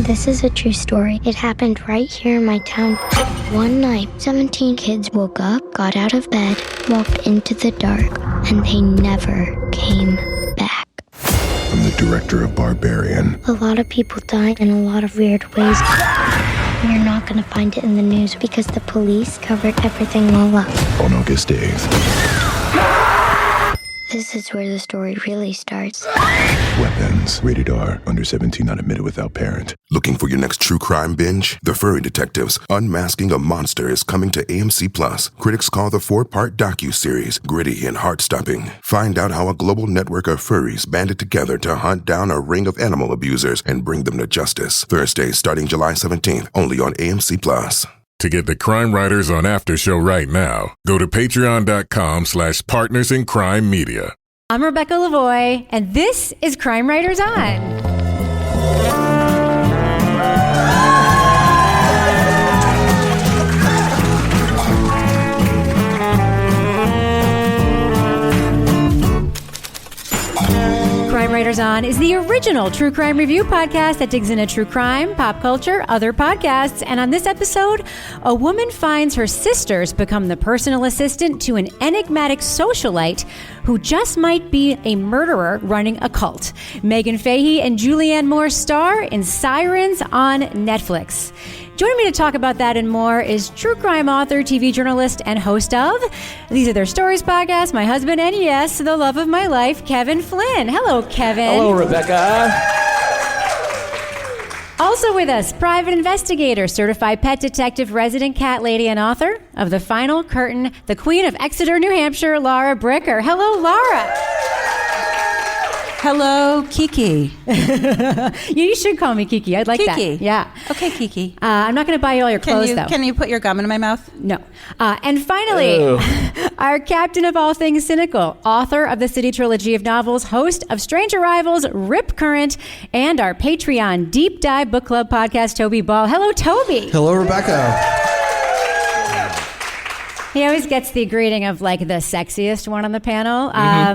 This is a true story. It happened right here in my town. One night, 17 kids woke up, got out of bed, walked into the dark, and they never came back. From the director of Barbarian. A lot of people die in a lot of weird ways. You're not going to find it in the news because the police covered everything all up. On August 8th. This is where the story really starts. Weapons. Rated R. Under 17, not admitted without parent. Looking for your next true crime binge? The Furry Detectives, Unmasking a Monster is coming to AMC+. Critics call the 4-part docu-series gritty and heart-stopping. Find out how a global network of furries banded together to hunt down a ring of animal abusers and bring them to justice. Thursday, starting July 17th, only on AMC+. To get the Crime Writers on After Show right now, go to patreon.com/Partners in Crime Media. I'm Rebecca Lavoie, and this is Crime Writers On. Crime Writers On is the original true crime review podcast that digs into true crime, pop culture, other podcasts. And on this episode, a woman finds her sisters become the personal assistant to an enigmatic socialite who just might be a murderer running a cult. Meghann Fahy and Julianne Moore star in Sirens on Netflix. Joining me to talk about that and more is true crime author, TV journalist, and host of These Are Their Stories podcast, my husband, and yes, the love of my life, Kevin Flynn. Hello, Kevin. Hello, Rebecca. Also with us, private investigator, certified pet detective, resident cat lady, and author of The Final Curtain, the Queen of Exeter, New Hampshire, Laura Bricker. Hello, Laura. Hello, Kiki. You should call me Kiki. I'd like Kiki. that. Yeah. Okay, Kiki. I'm not going to buy you all your clothes, though. Can you put your gum in my mouth? No. And finally, our captain of all things cynical, author of the City Trilogy of novels, host of Strange Arrivals, Rip Current, and our Patreon Deep Dive Book Club podcast, Toby Ball. Hello, Toby. Hello, Rebecca. He always gets the greeting of like the sexiest one on the panel.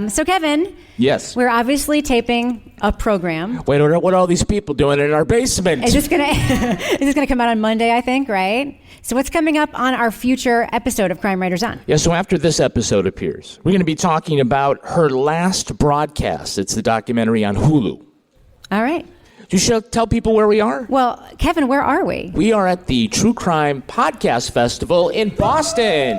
So Kevin. Yes. We're obviously taping a program. Wait, what are all these people doing in our basement? Is this gonna come out on Monday, I think, right? So what's coming up on our future episode of Crime Writers On? Yeah, so after this episode appears, we're going to be talking about her last broadcast. It's the documentary on Hulu. All right. You should tell people where we are. Well, Kevin, where are we? We are at the True Crime Podcast Festival in Boston.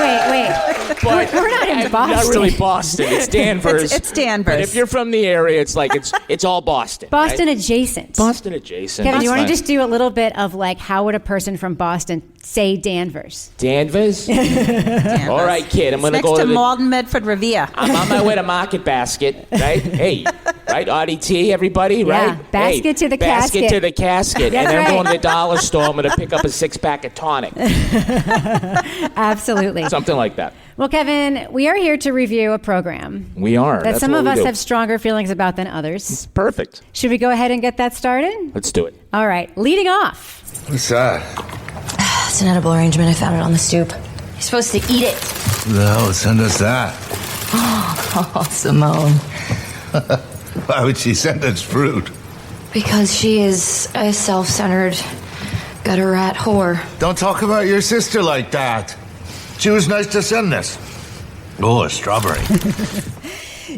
Wait. But we're not in Boston. Not really Boston. It's Danvers. It's Danvers. But if you're from the area, it's like it's all Boston. Boston right? adjacent. Boston adjacent. Kevin, do you want to Fine. just do a little bit of like how would a person from Boston say Danvers? Danvers? Danvers. All right, kid. I'm going to Next go to to Malden Medford Revere. I'm on my way to Market Basket, right? Hey, right? RDT, everybody, Yeah, right? basket to the basket casket. to the casket. That's and then right. I'm going to the dollar store. I'm going to pick up a 6-pack of tonic. Absolutely. Something like that. Well, Kevin, we are here to review a program We are. that That's some what of we us do. have stronger feelings about than others. Perfect. Should we go ahead and get that started? Let's do it. All right, leading off. What's that? It's an edible arrangement. I found it on the stoop. You're supposed to eat it. Who the hell would send us that? Oh, Simone. Why would she send us fruit? Because she is a self-centered gutter rat whore. Don't talk about your sister like that. She was nice to send this. Oh, a strawberry.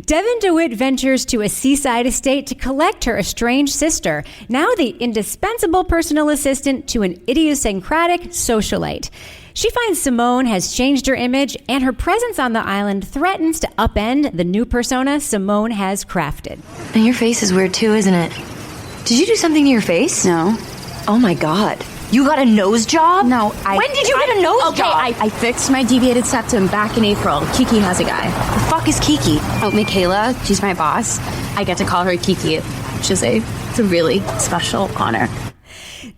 Devon DeWitt ventures to a seaside estate to collect her estranged sister, now the indispensable personal assistant to an idiosyncratic socialite. She finds Simone has changed her image, and her presence on the island threatens to upend the new persona Simone has crafted. And your face is weird too, isn't it? Did you do something to your face? No. Oh my God. You got a nose job? No, When did you get a nose job? I fixed my deviated septum back in April. Kiki has a guy. The fuck is Kiki? Oh, Michaela, she's my boss. I get to call her Kiki, which is it's a really special honor.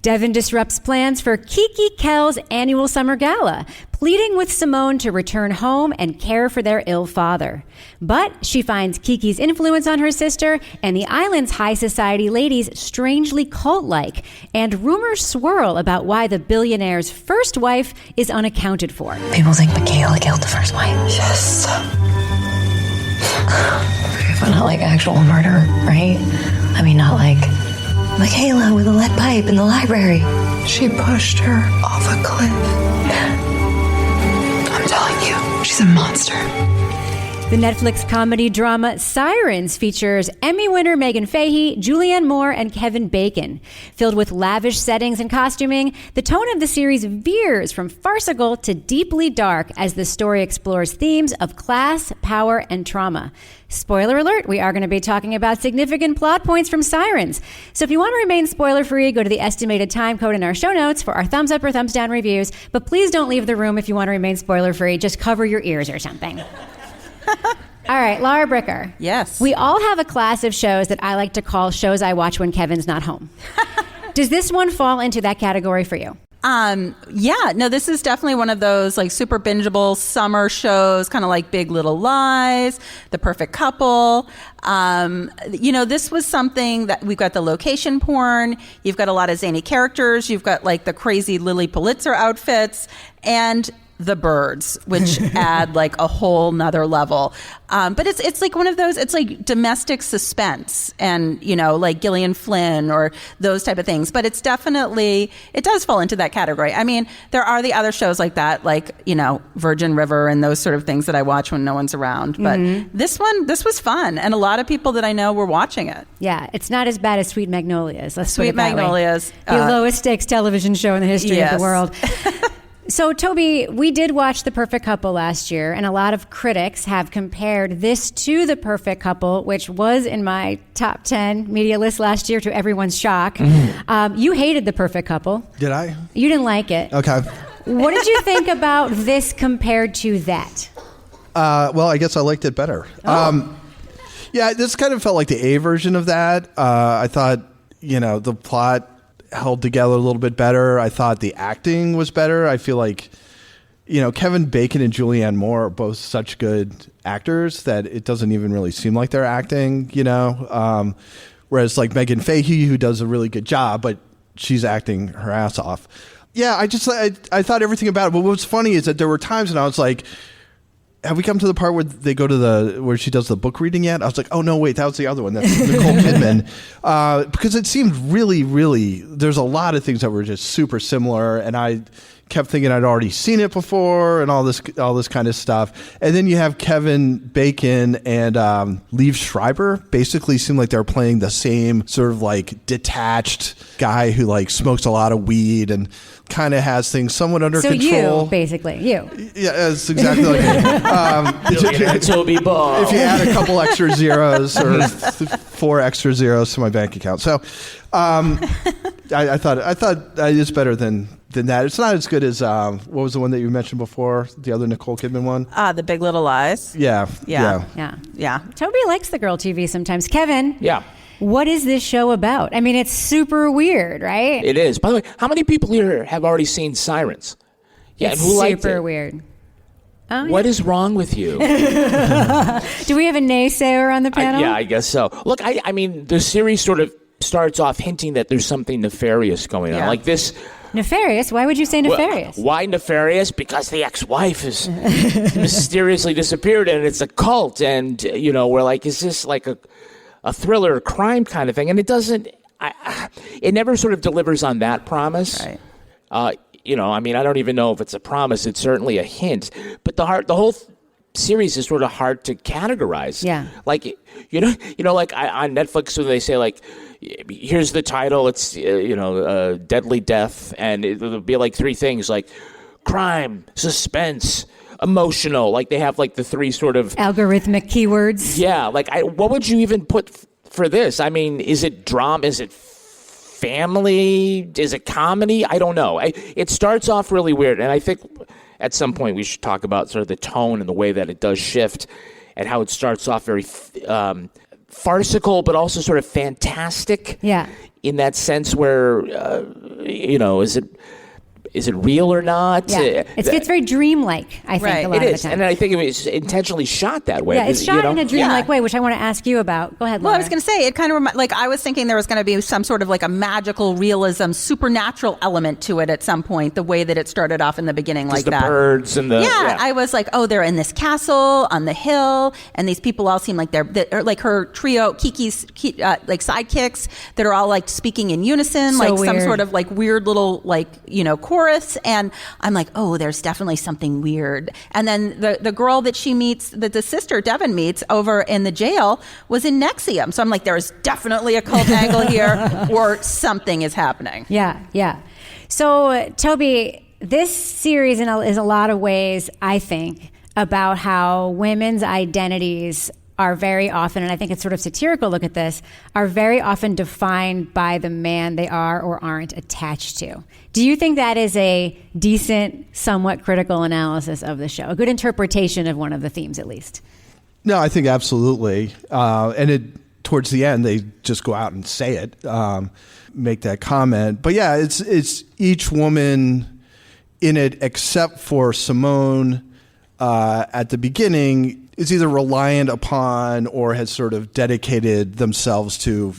Devon disrupts plans for Kiki Kell's annual summer gala, pleading with Simone to return home and care for their ill father. But she finds Kiki's influence on her sister and the island's high society ladies strangely cult-like, and rumors swirl about why the billionaire's first wife is unaccounted for. People think Michaela killed the first wife. Yes. But not like actual murder, right? I mean, not like Michaela with a lead pipe in the library. She pushed her off a cliff. I'm telling you, she's a monster. The Netflix comedy drama Sirens features Emmy winner Meghann Fahy, Julianne Moore, and Kevin Bacon. Filled with lavish settings and costuming, the tone of the series veers from farcical to deeply dark as the story explores themes of class, power, and trauma. Spoiler alert, we are going to be talking about significant plot points from Sirens. So if you want to remain spoiler-free, go to the estimated time code in our show notes for our thumbs up or thumbs down reviews. But please don't leave the room if you want to remain spoiler-free. Just cover your ears or something. All right, Laura Bricker. Yes. We all have a class of shows that I like to call shows I watch when Kevin's not home. Does this one fall into that category for you? Yeah, no, this is definitely one of those like super bingeable summer shows, kind of like Big Little Lies, The Perfect Couple. This was something that we've got the location porn. You've got a lot of zany characters. You've got like the crazy Lily Pulitzer outfits and the birds, which add like a whole nother level. But it's like one of those, it's like domestic suspense and, like Gillian Flynn or those type of things. But it's definitely, it does fall into that category. I mean, there are the other shows like that, like, Virgin River and those sort of things that I watch when no one's around. But this was fun. And a lot of people that I know were watching it. Yeah, it's not as bad as Sweet Magnolias. Let's Sweet Magnolias. The lowest stakes television show in the history of the world. So, Toby, we did watch The Perfect Couple last year, and a lot of critics have compared this to The Perfect Couple, which was in my top 10 media list last year, to everyone's shock. You hated The Perfect Couple. Did I? You didn't like it. Okay. What did you think about this compared to that? Well, I guess I liked it better. Yeah, this kind of felt like the A version of that. I thought, the plot held together a little bit better. I thought the acting was better. I feel like, Kevin Bacon and Julianne Moore are both such good actors that it doesn't even really seem like they're acting, whereas like Meghann Fahy, who does a really good job, but she's acting her ass off. Yeah, I thought everything about it. But what's funny is that there were times when I was like, have we come to the part where they go to where she does the book reading yet? I was like, oh no, wait, that was the other one. That's Nicole Kidman. Because it seemed really, really, there's a lot of things that were just super similar, and I kept thinking I'd already seen it before and all this kind of stuff. And then you have Kevin Bacon and Liev Schreiber basically seem like they're playing the same sort of like detached guy who like smokes a lot of weed and kind of has things somewhat under control. So you, basically, you. Yeah, that's exactly like me. Toby Ball. If you add a couple extra zeros or 4 extra zeros to my bank account. So I thought it's better than that. It's not as good as what was the one that you mentioned before? The other Nicole Kidman one? The Big Little Lies. Yeah. Toby likes the girl TV sometimes. Kevin. Yeah. What is this show about? I mean, it's super weird, right? It is. By the way, how many people here have already seen Sirens? Yeah, it's and who liked it? super weird. Oh, what is wrong with you? Do we have a naysayer on the panel? Yeah, I guess so. Look, I mean, the series sort of starts off hinting that there's something nefarious going on. Like this. Nefarious? Why would you say nefarious? Well, why nefarious? Because the ex-wife has mysteriously disappeared and it's a cult. And, we're like, is this like a thriller, crime kind of thing? And it doesn't, it never sort of delivers on that promise. Right. I don't even know if it's a promise. It's certainly a hint. But the whole series is sort of hard to categorize. Yeah. Like, like on Netflix when they say like, here's the title, it's, Deadly Death, and it'll be like 3 things like crime, suspense, emotional. Like they have like the 3 sort of algorithmic keywords. Yeah. Like what would you even put for this? I mean, is it drama? Is it family? Is it comedy? I don't know. It starts off really weird. And I think at some point we should talk about sort of the tone and the way that it does shift and how it starts off very farcical, but also sort of fantastic. Yeah. In that sense where, is it... is it real or not? Yeah. It's very dreamlike, I think, a lot it of is. the time. And I think it was intentionally shot that way. Yeah, it's shot in a dreamlike way, which I want to ask you about. Go ahead, Laura. Well, I was going to say, it kind of like I was thinking there was going to be some sort of like a magical realism, supernatural element to it at some point, the way that it started off in the beginning like the that. Birds and the... Yeah, I was like, oh, they're in this castle on the hill, and these people all seem like they're like her trio, Kiki's like sidekicks that are all like speaking in unison, So like some weird. sort of like weird little like, chorus. And I'm like, oh, there's definitely something weird. And then the girl that she meets, that the sister Devon meets over in the jail, was in Nexium. So I'm like, there's definitely a cult angle here, or something is happening. Yeah. So, Toby, this series is a lot of ways, I think, about how women's identities are very often, and I think it's sort of satirical look at this, are very often defined by the man they are or aren't attached to. Do you think that is a decent, somewhat critical analysis of the show? A good interpretation of one of the themes, at least? No, I think absolutely. And towards the end, they just go out and say it, make that comment. But yeah, it's each woman in it, except for Simone at the beginning, is either reliant upon or has sort of dedicated themselves to,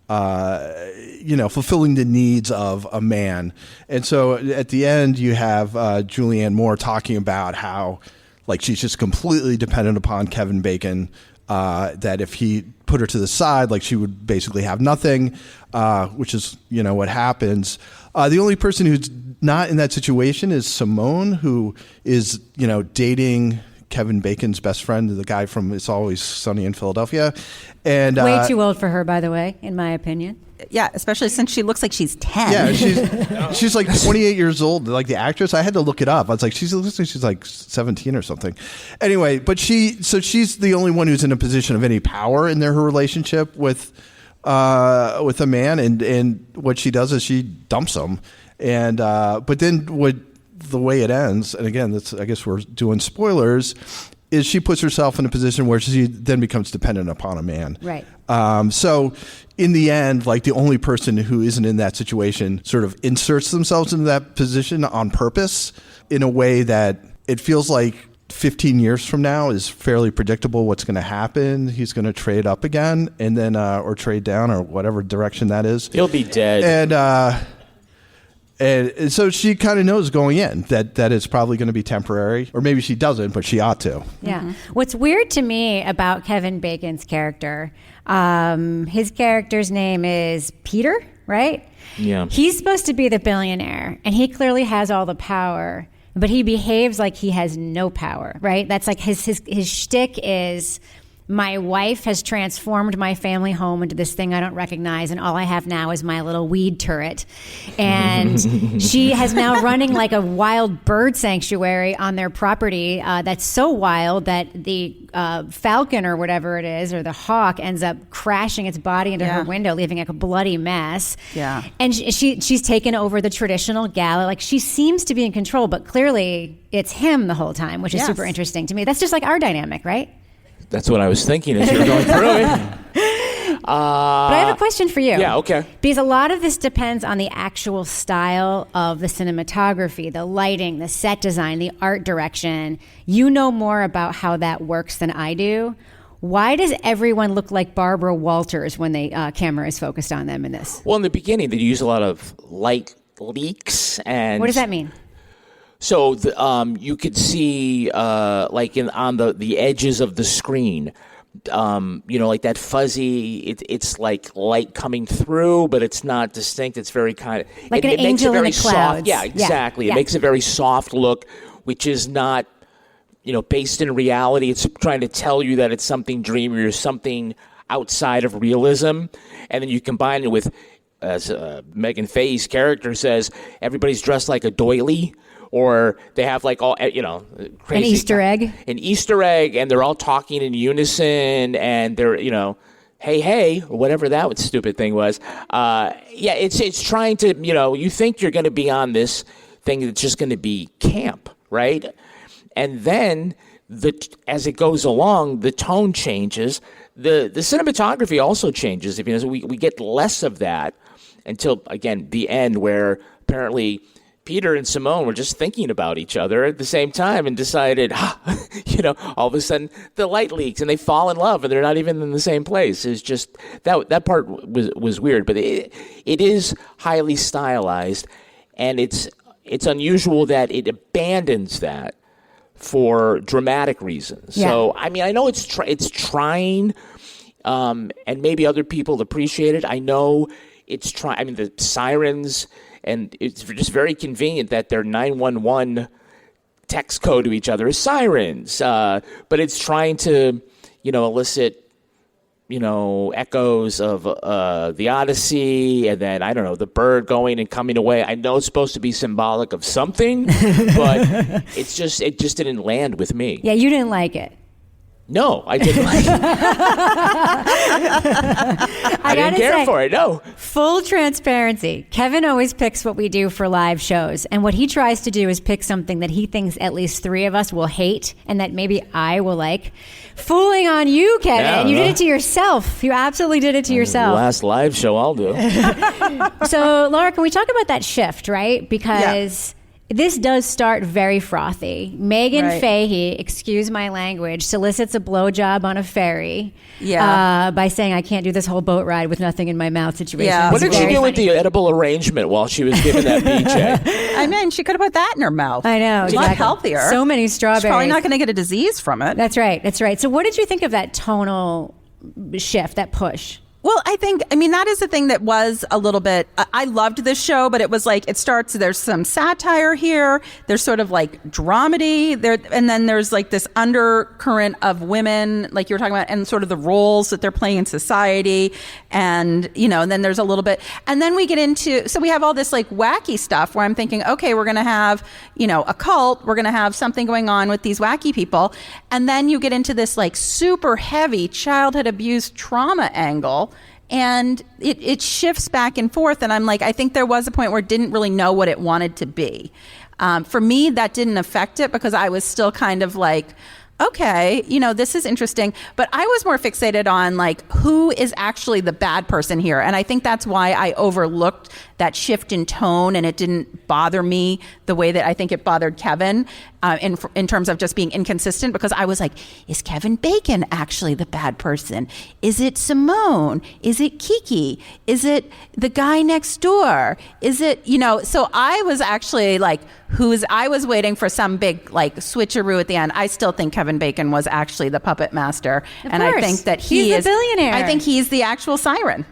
fulfilling the needs of a man. And so at the end, you have Julianne Moore talking about how, like, she's just completely dependent upon Kevin Bacon, that if he put her to the side, like, she would basically have nothing, which is, what happens. The only person who's not in that situation is Simone, who is, dating Kevin Bacon's best friend, the guy from It's Always Sunny in Philadelphia. And way too old for her, by the way, in my opinion. Yeah, especially since she looks like she's 10. Yeah, she's like 28 years old, like the actress. I had to look it up. I was like, she's like 17 or something. Anyway, but she's the only one who's in a position of any power in her relationship with a man, and what she does is she dumps him. And but then the way it ends, and again, I guess we're doing spoilers, is she puts herself in a position where she then becomes dependent upon a man. Right. So in the end, like, the only person who isn't in that situation sort of inserts themselves into that position on purpose in a way that it feels like 15 years from now is fairly predictable what's going to happen. He's going to trade up again, and then or trade down, or whatever direction that is. He'll be dead. And so she kind of knows going in that it's probably going to be temporary, or maybe she doesn't, but she ought to. Yeah. Mm-hmm. What's weird to me about Kevin Bacon's character, his character's name is Peter, right? Yeah. He's supposed to be the billionaire, and he clearly has all the power, but he behaves like he has no power, right? That's like his shtick is, my wife has transformed my family home into this thing I don't recognize, and all I have now is my little weed turret. And she has now running like a wild bird sanctuary on their property that's so wild that the falcon or whatever it is, or the hawk, ends up crashing its body into her window, leaving like a bloody mess. Yeah. And she's taken over the traditional gala. Like, she seems to be in control, but clearly it's him the whole time, which is super interesting to me. That's just like our dynamic, right? That's what I was thinking as you were going through it. But I have a question for you. Yeah, okay. Because a lot of this depends on the actual style of the cinematography, the lighting, the set design, the art direction. You know more about how that works than I do. Why does everyone look like Barbara Walters when the camera is focused on them in this? Well, in the beginning, they use a lot of light leaks. And what does that mean? So you could see, like on the edges of the screen, like that fuzzy. It's like light coming through, but it's not distinct. It's very kind of like an angel in the clouds. Soft. Yeah, exactly. Yeah. It makes a very soft look, which is not, based in reality. It's trying to tell you that it's something dreamy or something outside of realism, and then you combine it with, as Meghann Fahy's character says, everybody's dressed like a doily. Or they have like all, crazy. An Easter egg. An Easter egg, and they're all talking in unison, and they're, hey, or whatever that stupid thing was. It's trying to, you think you're going to be on this thing that's just going to be camp, right? And then, as it goes along, the tone changes. The cinematography also changes. We get less of that until, again, the end, where apparently Peter and Simone were just thinking about each other at the same time and decided, all of a sudden the light leaks and they fall in love and they're not even in the same place. It's just that part was weird, but it is highly stylized, and it's unusual that it abandons that for dramatic reasons. Yeah. So, I mean, I know it's trying, and maybe other people appreciate it. I know it's trying. I mean, the Sirens, and it's just very convenient that their 911 text code to each other is Sirens. But it's trying to, elicit, echoes of the Odyssey, and then, I don't know, the bird going and coming away. I know it's supposed to be symbolic of something, but it just didn't land with me. Yeah, you didn't like it. No, I didn't like it. I didn't care for it, no. Full transparency. Kevin always picks what we do for live shows. And what he tries to do is pick something that he thinks at least 3 of us will hate and that maybe I will like. Fooling on you, Kevin. Yeah, you did it to yourself. You absolutely did it to yourself. Last live show I'll do. So, Laura, can we talk about that shift, right? Because... this does start very frothy. Meghann Fahy, excuse my language, solicits a blowjob on a ferry by saying, I can't do this whole boat ride with nothing in my mouth situation. Yeah. What did she do with the edible arrangement while she was giving that BJ? I mean, she could have put that in her mouth. I know. It's a lot healthier. So many strawberries. She's probably not going to get a disease from it. That's right. So what did you think of that tonal shift, that push? Well, that is the thing that was a little bit, I loved this show, but it was like, it starts, there's some satire here, there's sort of like dramedy there, and then there's like this undercurrent of women, like you were talking about, and sort of the roles that they're playing in society, and, and then there's a little bit, and then we get into, so we have all this like wacky stuff where I'm thinking, okay, we're going to have, a cult, we're going to have something going on with these wacky people, and then you get into this like super heavy childhood abuse trauma angle. And it shifts back and forth. And I'm like, I think there was a point where it didn't really know what it wanted to be. For me, that didn't affect it because I was still kind of like, okay, this is interesting. But I was more fixated on like, who is actually the bad person here? And I think that's why I overlooked that shift in tone, and it didn't bother me the way that I think it bothered Kevin in terms of just being inconsistent, because I was like, is Kevin Bacon actually the bad person? Is it Simone? Is it Kiki? Is it the guy next door? Is it, so I was actually like, I was waiting for some big like switcheroo at the end. I still think Kevin Bacon was actually the puppet master. Of and course. I think that he's the billionaire. I think he's the actual siren.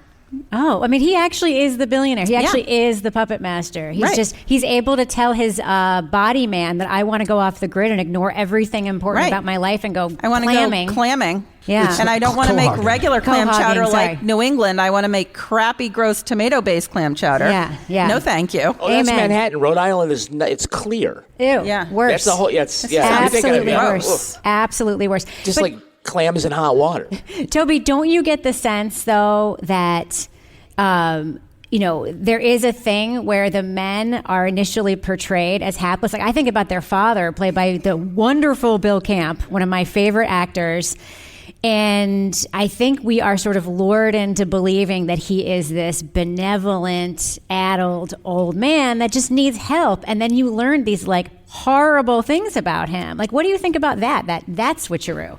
Oh, I mean, he actually is the billionaire. He actually is the puppet master. He's able to tell his body man that I want to go off the grid and ignore everything important about my life and go I want to go clamming. Yeah. And I don't want to make regular clam chowder like New England. I want to make crappy, gross tomato-based clam chowder. Yeah. No, thank you. Oh, that's Manhattan. Rhode Island it's clear. Ew. Yeah. Worse. That's the whole, absolutely worse. Absolutely worse. Just like clams in hot water. Toby, don't you get the sense, though, that, there is a thing where the men are initially portrayed as hapless? Like, I think about their father, played by the wonderful Bill Camp, one of my favorite actors. And I think we are sort of lured into believing that he is this benevolent, addled old man that just needs help. And then you learn these, like, horrible things about him. Like, what do you think about that switcheroo?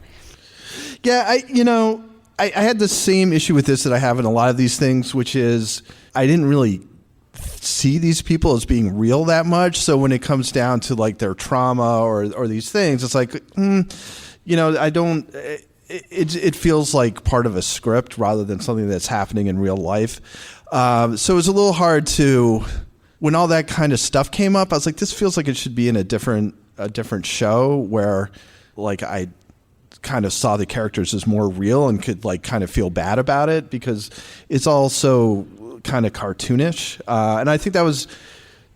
Yeah, I had the same issue with this that I have in a lot of these things, which is I didn't really see these people as being real that much. So when it comes down to like their trauma or these things, it's like, I don't. It feels like part of a script rather than something that's happening in real life. So it was a little hard to, when all that kind of stuff came up, I was like, this feels like it should be in a different show where like I kind of saw the characters as more real and could like kind of feel bad about it because it's all so kind of cartoonish. And I think that was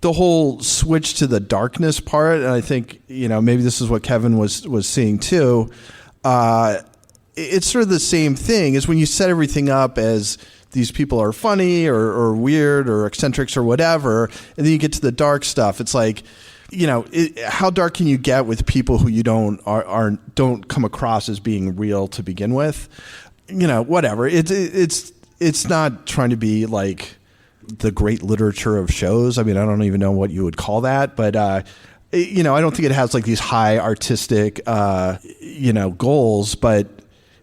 the whole switch to the darkness part. And I think, maybe this is what Kevin was seeing too. It's sort of the same thing as when you set everything up as these people are funny or weird or eccentrics or whatever. And then you get to the dark stuff. It's like, how dark can you get with people who you don't come across as being real to begin with? Whatever. It's not trying to be like, the great literature of shows. I mean, I don't even know what you would call that, but I don't think it has like these high artistic, goals, but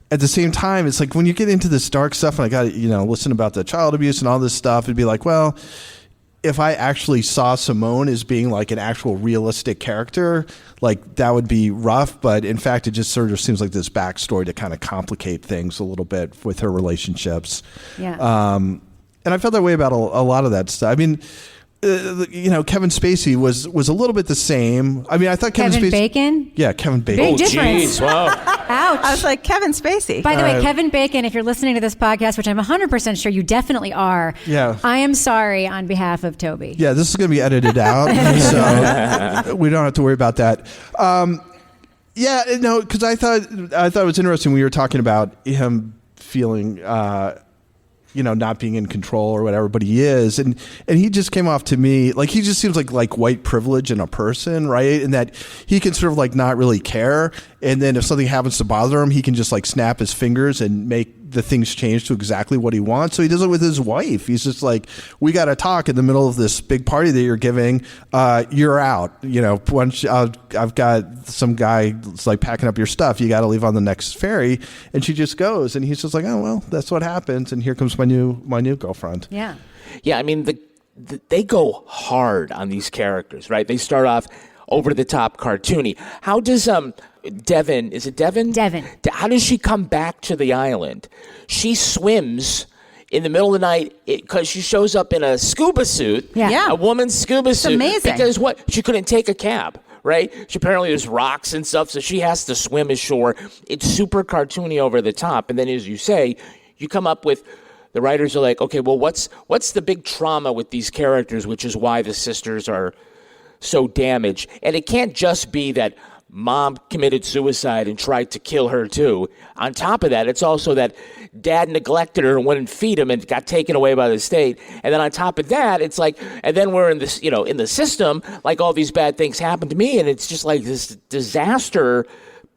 at the same time, it's like when you get into this dark stuff and I got to, listen about the child abuse and all this stuff, it'd be like, well, if I actually saw Simone as being like an actual realistic character, like that would be rough. But in fact, it just sort of seems like this backstory to kind of complicate things a little bit with her relationships. Yeah. And I felt that way about a lot of that stuff. I mean, Kevin Spacey was a little bit the same. I mean, I thought Kevin Spacey. Bacon? Yeah, Kevin Bacon. Big difference. Geez, wow. Ouch. I was like, Kevin Spacey. By the way, Kevin Bacon, if you're listening to this podcast, which I'm 100% sure you definitely are, yeah. I am sorry on behalf of Toby. Yeah, this is going to be edited out, so we don't have to worry about that. Because I thought it was interesting when you were talking about him feeling, not being in control or whatever, but he is, and he just came off to me like he just seems like white privilege in a person, right? And that he can sort of like not really care, and then if something happens to bother him, he can just like snap his fingers and make the things change to exactly what he wants. So he does it with his wife. He's just like, we got to talk in the middle of this big party that you're giving. You're out. Once I've got some guy that's like packing up your stuff. You got to leave on the next ferry. And she just goes, and he's just like, oh well, that's what happens. And here comes my new girlfriend. Yeah. Yeah. I mean, they go hard on these characters, right? They start off over the top cartoony. How does Devon, is it Devon? Devon. How does she come back to the island? She swims in the middle of the night because she shows up in a scuba suit. Yeah. A woman's scuba suit. Amazing. Because what? She couldn't take a cab, right? Apparently there's rocks and stuff, so she has to swim ashore. It's super cartoony over the top. And then, as you say, you come up with, the writers are like, okay, well, what's the big trauma with these characters, which is why the sisters are so damaged. And it can't just be that mom committed suicide and tried to kill her too. On top of that, it's also that dad neglected her and wouldn't feed him and got taken away by the state. And then on top of that, it's like, and then we're in this, in the system, like all these bad things happen to me, and it's just like this disaster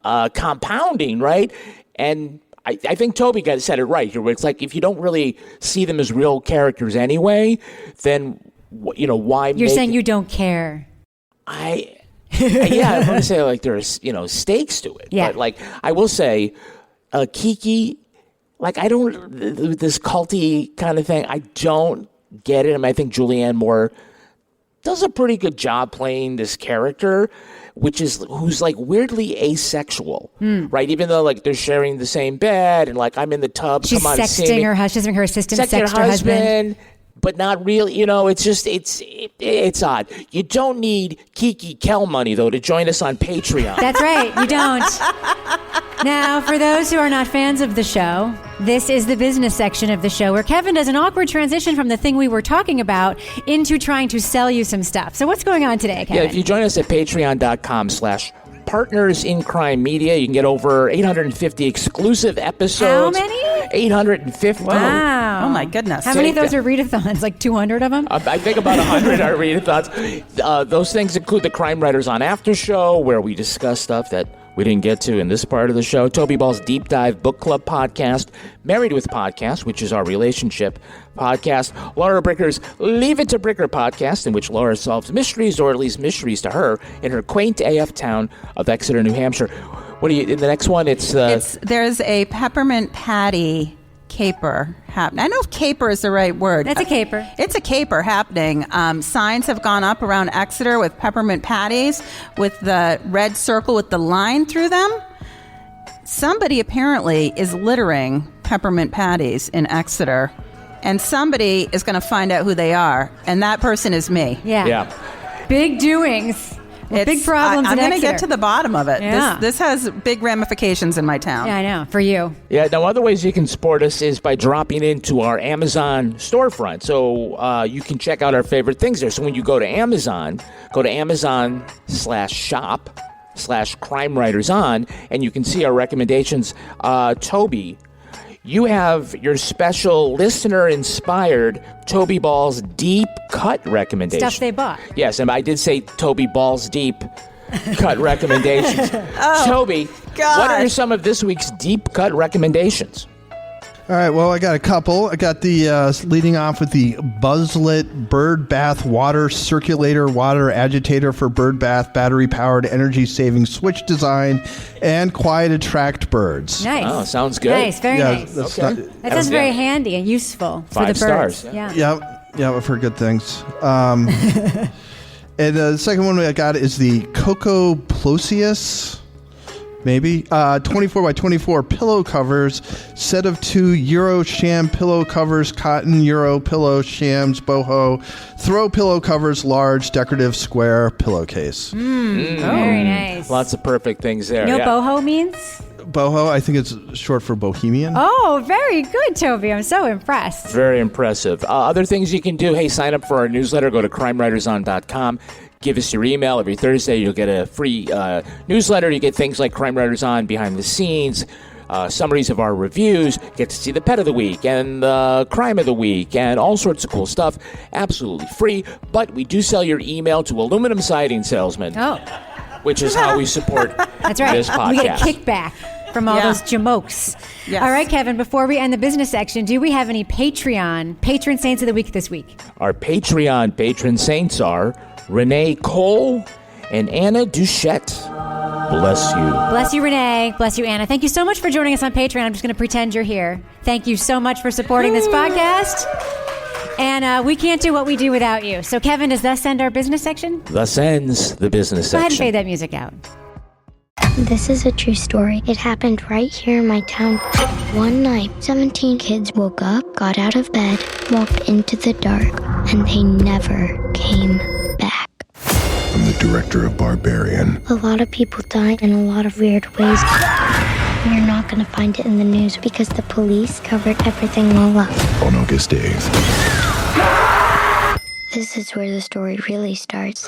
compounding, right? And I think Toby said it right here, where it's like, if you don't really see them as real characters anyway, then, why You're saying you don't care. I want to say like there's stakes to it. Yeah. But like I will say, Kiki, like I don't this culty kind of thing. I don't get it. I mean, I think Julianne Moore does a pretty good job playing this character, who's like weirdly asexual, right? Even though like they're sharing the same bed and like I'm in the tub. She's sexting her husband. She's having her assistant sext her husband. But not really, it's just, it's odd. You don't need Kiki Kell money, though, to join us on Patreon. That's right, you don't. Now, for those who are not fans of the show, this is the business section of the show where Kevin does an awkward transition from the thing we were talking about into trying to sell you some stuff. So what's going on today, Kevin? Yeah, if you join us at patreon.com/Partners in Crime Media, you can get over 850 exclusive episodes. How many? 850. Wow. Oh, my goodness. How many of those are readathons? Like 200 of them? I think about 100 are readathons. Those things include the Crime Writers on After Show, where we discuss stuff that we didn't get to in this part of the show. Toby Ball's Deep Dive Book Club podcast, Married with Podcast, which is our relationship podcast, Laura Bricker's Leave It to Bricker podcast, in which Laura solves mysteries, or at least mysteries to her, in her quaint AF town of Exeter, New Hampshire. What do you, in the next one, there's a peppermint patty caper happening. I don't know if caper is the right word. That's a caper. It's a caper happening. Signs have gone up around Exeter with peppermint patties with the red circle with the line through them. Somebody apparently is littering peppermint patties in Exeter, and somebody is going to find out who they are, and that person is me. Yeah. Big doings. Big problems I'm in going to Exeter. get to the bottom of it. Yeah. This has big ramifications in my town. Yeah, I know. For you. Yeah, now other ways you can support us is by dropping into our Amazon storefront. So you can check out our favorite things there. So when you go to Amazon.com/shop/Crime Writers On, and you can see our recommendations. Toby, you have your special listener-inspired Toby Ball's Deep Cut recommendation. Stuff they bought. Yes, and I did say Toby Ball's Deep Cut recommendations. Oh, Toby, God. what are some of this week's Deep Cut recommendations? All right, well, I got a couple. I got the leading off with the Buzzlet Bird Bath Water Circulator Water Agitator for Bird Bath Battery-Powered Energy-Saving Switch Design and Quiet Attract Birds. Nice. Oh, sounds good. Nice, very nice. That sounds very handy and useful for the birds. 5 stars. Yeah. Yeah, I've heard good things. And the second one I got is the Coco Plosius. Maybe 24 by 24 pillow covers, set of 2 Euro sham pillow covers, cotton Euro pillow shams, boho, throw pillow covers, large decorative square pillowcase. Very nice. Lots of perfect things there. You know what boho means? Boho, I think it's short for bohemian. Oh, very good, Toby. I'm so impressed. Very impressive. Other things you can do, hey, sign up for our newsletter. Go to crimewriterson.com. Give us your email. Every Thursday, you'll get a free newsletter. You get things like Crime Writers On, behind the scenes, summaries of our reviews, get to see the pet of the week and the crime of the week and all sorts of cool stuff. Absolutely free. But we do sell your email to aluminum siding salesmen. Oh. Which is how we support That's right. this podcast. We get a kickback from all those jamokes. Yes. All right, Kevin, before we end the business section, do we have any Patreon patron saints of the week this week? Our Patreon patron saints are Renee Cole and Anna Duchette. Bless you. Bless you, Renee. Bless you, Anna. Thank you so much for joining us on Patreon. I'm just going to pretend you're here. Thank you so much for supporting this podcast. And we can't do what we do without you. So, Kevin, does thus end our business section? Thus ends the business Go ahead and section. fade that music out. This is a true story. It happened right here in my town. One night, 17 kids woke up, got out of bed, walked into the dark, and they never came back. From the director of Barbarian. A lot of people died in a lot of weird ways. You're not going to find it in the news because the police covered everything all up. On August 8th. This is where the story really starts.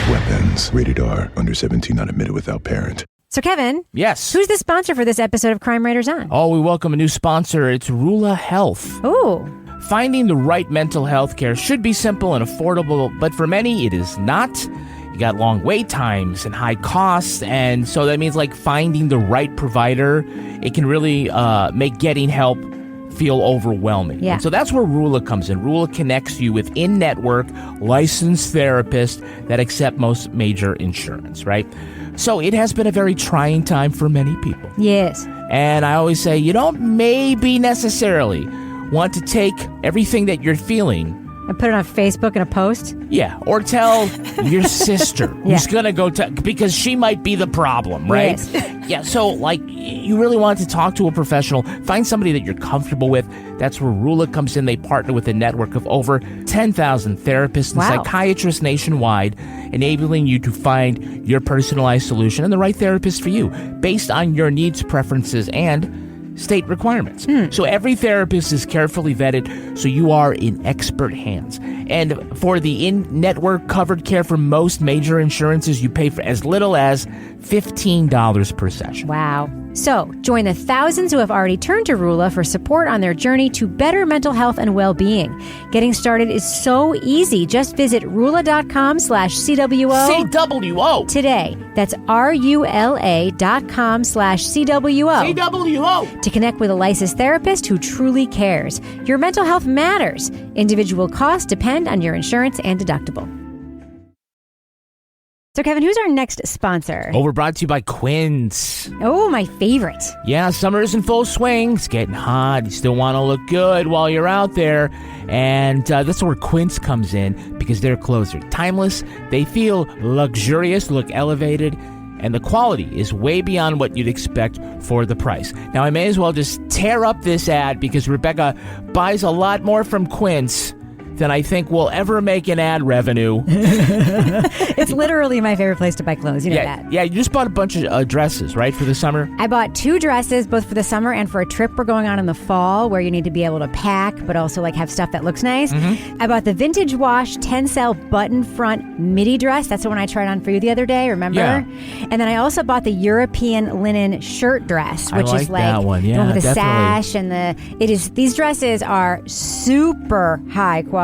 Weapons. Rated R. Under 17, not admitted without parent. So, Kevin. Yes. Who's the sponsor for this episode of Crime Writers On? Oh, we welcome a new sponsor. It's Rula Health. Ooh. Finding the right mental health care should be simple and affordable, but for many, it is not. You got long wait times and high costs, and so that means like finding the right provider, it can really make getting help feel overwhelming. Yeah. And so that's where Rula comes in. Rula connects you with in-network licensed therapists that accept most major insurance, right? So it has been a very trying time for many people. Yes. And I always say, you don't maybe necessarily want to take everything that you're feeling and put it on Facebook in a post? Yeah, or tell your sister who's going to go because she might be the problem, right? Yes. Yeah, so like you really want to talk to a professional, find somebody that you're comfortable with. That's where Rula comes in. They partner with a network of over 10,000 therapists and psychiatrists nationwide, enabling you to find your personalized solution and the right therapist for you based on your needs, preferences, and state requirements. So every therapist is carefully vetted, so you are in expert hands. And for the in-network covered care for most major insurances, you pay for as little as $15 per session. Wow. So join the thousands who have already turned to Rula for support on their journey to better mental health and well-being. Getting started is so easy. Just visit rula.com/CWO. CWO. Today. That's RULA.com/CWO. CWO. To connect with a licensed therapist who truly cares. Your mental health matters. Individual costs depend on your insurance and deductible. So, Kevin, who's our next sponsor? Oh, we're brought to you by Quince. Oh, my favorite. Yeah, summer's in full swing. It's getting hot. You still want to look good while you're out there. And that's where Quince comes in because their clothes are timeless. They feel luxurious, look elevated, and the quality is way beyond what you'd expect for the price. Now, I may as well just tear up this ad because Rebecca buys a lot more from Quince than I think we'll ever make in ad revenue. It's literally my favorite place to buy clothes. You know that. Yeah, you just bought a bunch of dresses, right, for the summer? I bought 2 dresses, both for the summer and for a trip we're going on in the fall where you need to be able to pack, but also like have stuff that looks nice. Mm-hmm. I bought the Vintage Wash Tencel button front midi dress. That's the one I tried on for you the other day, remember? Yeah. And then I also bought the European linen shirt dress, which is like that one. Yeah, the one with the definitely. sash and these dresses are super high quality.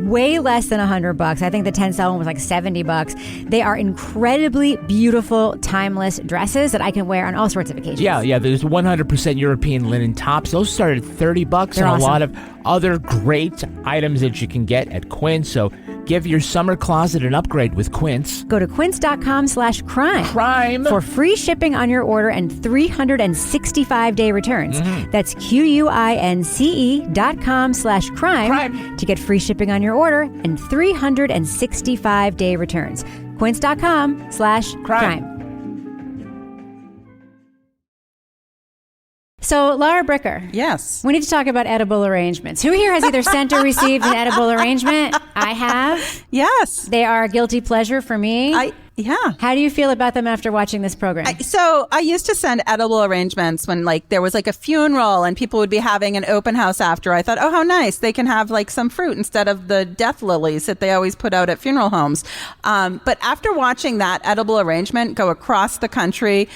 way less than $100. I think the 10 cell one was like $70. They are incredibly beautiful, timeless dresses that I can wear on all sorts of occasions. Yeah. There's 100% European linen tops. Those start at $30, They're and awesome. a lot of other great items that you can get at Quince. So give your summer closet an upgrade with Quince. Go to quince.com/crime. Crime. For free shipping on your order and 365-day returns. That's QUINCE.com/crime to get free shipping on your order and 365-day returns. Quince.com/crime. So, Laura Bricker. Yes. We need to talk about edible arrangements. Who here has either sent or received an edible arrangement? I have. Yes. They are a guilty pleasure for me. Yeah. How do you feel about them after watching this program? So I used to send edible arrangements when like there was like a funeral and people would be having an open house after. I thought, oh, how nice. They can have like some fruit instead of the death lilies that they always put out at funeral homes. But after watching that edible arrangement go across the country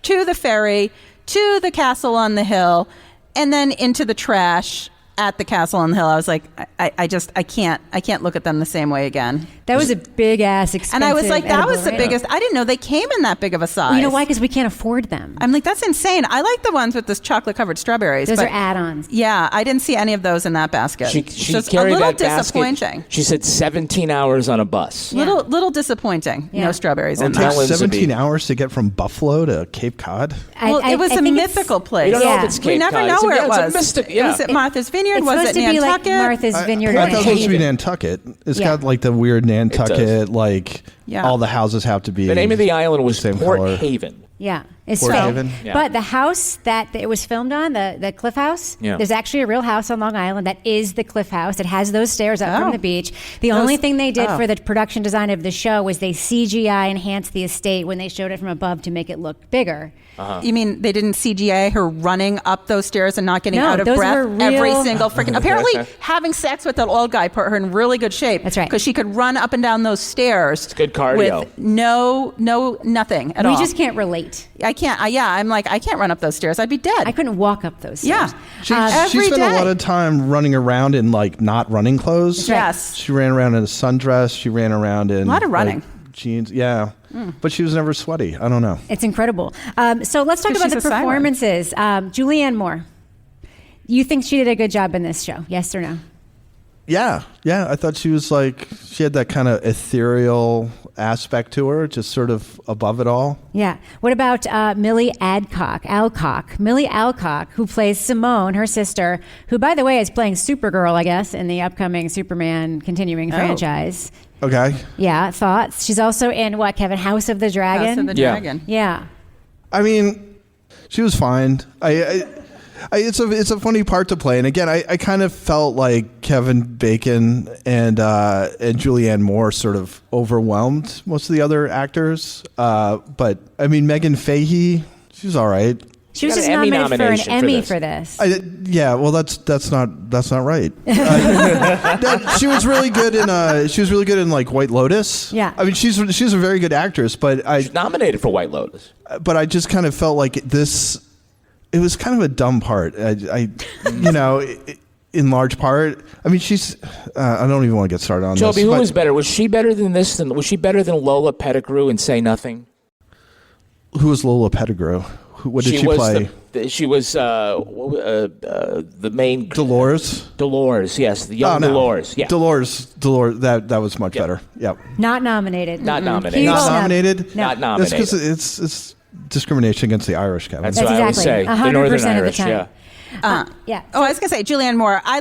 to the ferry, to the castle on the hill, and then into the trash at the castle on the hill, I was like, I can't look at them the same way again. That was a big ass expensive. And I was like, that edible was the biggest. I didn't know they came in that big of a size. Well, you know why? Because we can't afford them. I'm like, that's insane. I like the ones with this chocolate covered strawberries. Those but are add-ons. Yeah, I didn't see any of those in that basket. She So it's carried a little that basket. disappointing. She said 17 hours on a bus. Little disappointing. Yeah. No strawberries It in takes there. 17 hours to get from Buffalo to Cape Cod. Well, it was a think it's- mythical place. We don't know if it's Cape We never Cod. know It's a- where it it's a was. mystic- It was yeah. at Martha's Vineyard. It's Was supposed it to be like Nantucket? Martha's Vineyard. I and thought it was supposed to be Haven. Nantucket. It's Yeah. got like the weird Nantucket, like Yeah. all the houses have to be. The name of the island was same Port color. Haven. Yeah, it's Port fake. Haven? Yeah. But the house that it was filmed on, the Cliff House, Yeah. there's actually a real house on Long Island that is the Cliff House. It has those stairs up from Oh. the beach. The only thing they did for the production design of the show was they CGI enhanced the estate when they showed it from above to make it look bigger. You mean they didn't CGI her running up those stairs and not getting No, out of those breath were real- every single freaking... Apparently, having sex with that old guy put her in really good shape. That's right. Because she could run up and down those stairs. It's good cardio. With nothing at all. We just can't relate. I can't. I'm like, I can't run up those stairs. I'd be dead. I couldn't walk up those Yeah. stairs. She Every spent a lot day. of time running around in like not running clothes. Yes. She ran around in a sundress. She ran around in A lot of running. like, jeans. Yeah. But she was never sweaty. I don't know. It's incredible. So let's talk 'Cause about the she's a siren. performances. Julianne Moore. You think she did a good job in this show? Yes or no? Yeah. I thought she was like, she had that kind of ethereal aspect to her, just sort of above it all. Yeah. What about Millie Alcock? Millie Alcock, who plays Simone, her sister, who, by the way, is playing Supergirl, I guess, in the upcoming Superman continuing franchise. Okay. Yeah. Thoughts? She's also in what, Kevin? House of the Dragon? House of the Yeah. Dragon. Yeah. I mean, she was fine. It's a funny part to play, and again, I kind of felt like Kevin Bacon and Julianne Moore sort of overwhelmed most of the other actors. But I mean, Meghann Fahy, she was all right. She was got just an Emmy nominated for an nomination for Emmy this. for this. Yeah, well, that's not right. She was really good in like White Lotus. Yeah. I mean, she's a very good actress, but She's nominated for White Lotus. I just kind of felt like this. It was kind of a dumb part. In large part. I mean, she's. I don't even want to get started on Toby, this. who but was better? Was she better than this? Was she better than Lola Pettigrew in Say Nothing? Who was Lola Pettigrew? What did she play? She was the main Dolores. Dolores, yes, the young no. Dolores. Yeah, Dolores. That was much better. Yep. Not nominated. Not nominated. Huge Not snub. nominated. No. Not nominated. That's because it's discrimination against the Irish, Kevin. That's That's what I would exactly. say. The Northern 100% of the Irish, time. yeah. Yeah. Oh, I was gonna say Julianne Moore. I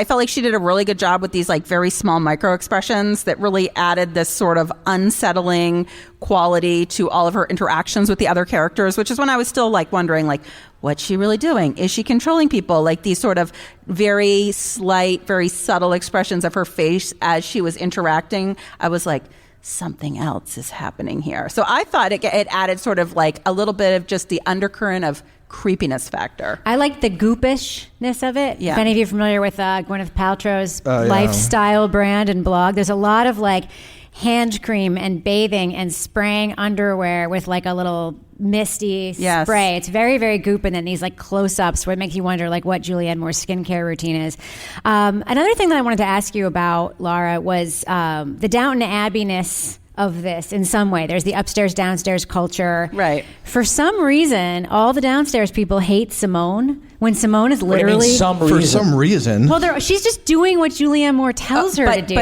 felt like she did a really good job with these like very small micro expressions that really added this sort of unsettling quality to all of her interactions with the other characters, which is when I was still like wondering like, what's she really doing? Is she controlling people? Like these sort of very slight, very subtle expressions of her face as she was interacting. I was like, something else is happening here. So I thought it added sort of like a little bit of just the undercurrent of creepiness factor. I like the goopishness of it. Yeah. If any of you are familiar with Gwyneth Paltrow's yeah. lifestyle brand and blog, there's a lot of like hand cream and bathing and spraying underwear with like a little misty spray. It's very, very goop, and then these like close-ups where it makes you wonder like what Julianne Moore's skincare routine is. Another thing that I wanted to ask you about, Laura, was the Downton Abbey-ness of this in some way. There's the upstairs downstairs culture. Right. For some reason, all the downstairs people hate Simone when Simone is literally for some reason. Well, she's just doing what Julianne Moore tells her to do.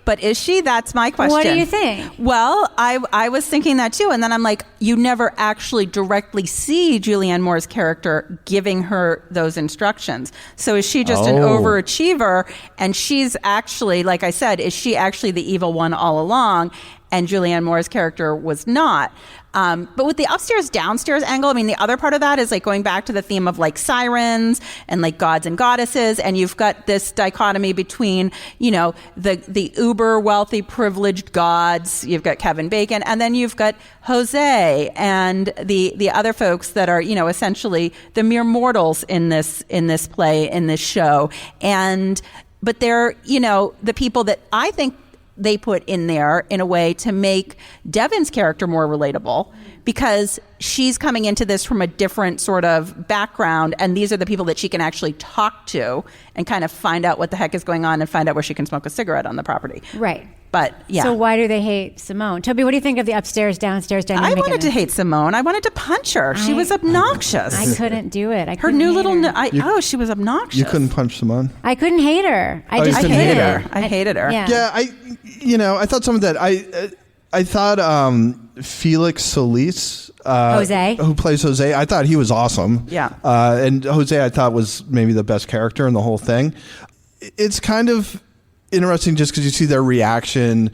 But is she? That's my question. What do you think? Well, I was thinking that too. And then I'm like, you never actually directly see Julianne Moore's character giving her those instructions. So is she just an overachiever? And she's actually, like I said, is she actually the evil one all along? And Julianne Moore's character was not. But with the upstairs downstairs angle, I mean, the other part of that is like going back to the theme of like sirens and like gods and goddesses, and you've got this dichotomy between, you know, the uber wealthy privileged gods. You've got Kevin Bacon, and then you've got Jose and the other folks that are, you know, essentially the mere mortals in this play, in this show. But they're, you know, the people that I think they put in there in a way to make Devon's character more relatable, because she's coming into this from a different sort of background, and these are the people that she can actually talk to and kind of find out what the heck is going on and find out where she can smoke a cigarette on the property. Right. But yeah. So why do they hate Simone? Toby, what do you think of the upstairs downstairs dynamic? I wanted to hate Simone. I wanted to punch her. She was obnoxious. I couldn't do it. Her new little she was obnoxious. You couldn't punch Simone? I couldn't hate her. I hated her. I hated her. Yeah. I thought some of that. I thought Felix Solis, Jose, who plays Jose, I thought he was awesome. Yeah. And Jose, I thought was maybe the best character in the whole thing. It's kind of interesting just because you see their reaction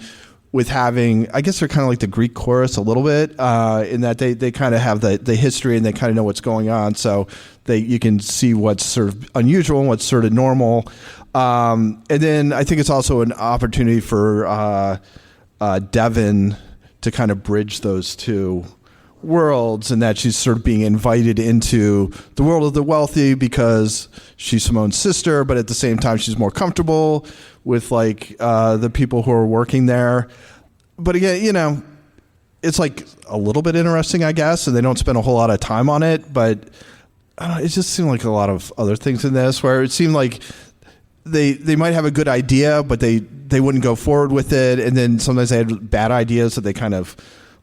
with having, I guess they're kind of like the Greek chorus a little bit, in that they kind of have the history and they kind of know what's going on. So you can see what's sort of unusual and what's sort of normal. And then I think it's also an opportunity for Devon to kind of bridge those two worlds, and that she's sort of being invited into the world of the wealthy because she's Simone's sister, but at the same time she's more comfortable with like the people who are working there. But again, you know, it's like a little bit interesting, I guess, and they don't spend a whole lot of time on it, but it just seemed like a lot of other things in this where it seemed like they might have a good idea, but they wouldn't go forward with it, and then sometimes they had bad ideas that they kind of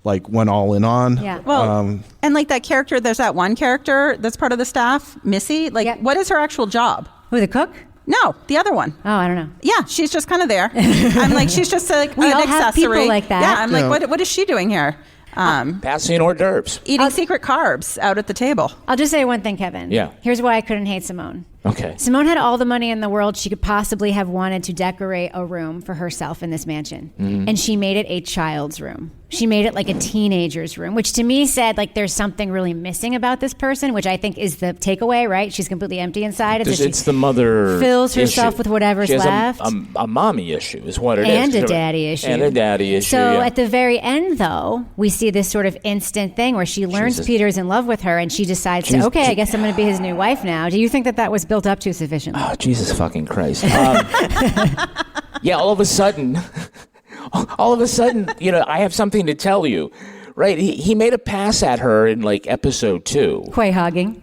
like went all in on. Yeah. Well, and like that character, there's that one character that's part of the staff, Missy. Like, what is her actual job? Who, the cook? No, the other one. Oh, I don't know. Yeah, she's just kind of there. I'm like, she's just like we an all accessory. have people like that. Yeah, I'm like, what is she doing here? Passing hors d'oeuvres. Eating secret carbs out at the table. I'll just say one thing, Kevin. Yeah. Here's why I couldn't hate Simone. Okay. Simone had all the money in the world she could possibly have wanted to decorate a room for herself in this mansion. Mm-hmm. And she made it a child's room. She made it like a teenager's room, which to me said like there's something really missing about this person, which I think is the takeaway, right? She's completely empty inside. It's the mother fills herself issue. with whatever's she has left. A mommy issue is what it is. And a daddy issue. And a daddy issue, So at the very end, though, we see this sort of instant thing where she learns Peter's in love with her and she decides, I guess I'm going to be his new wife now. Do you think that was built up too sufficiently? Oh, Jesus fucking Christ. Yeah, all of a sudden, you know, I have something to tell you, right? He made a pass at her in like episode 2. Quahoging.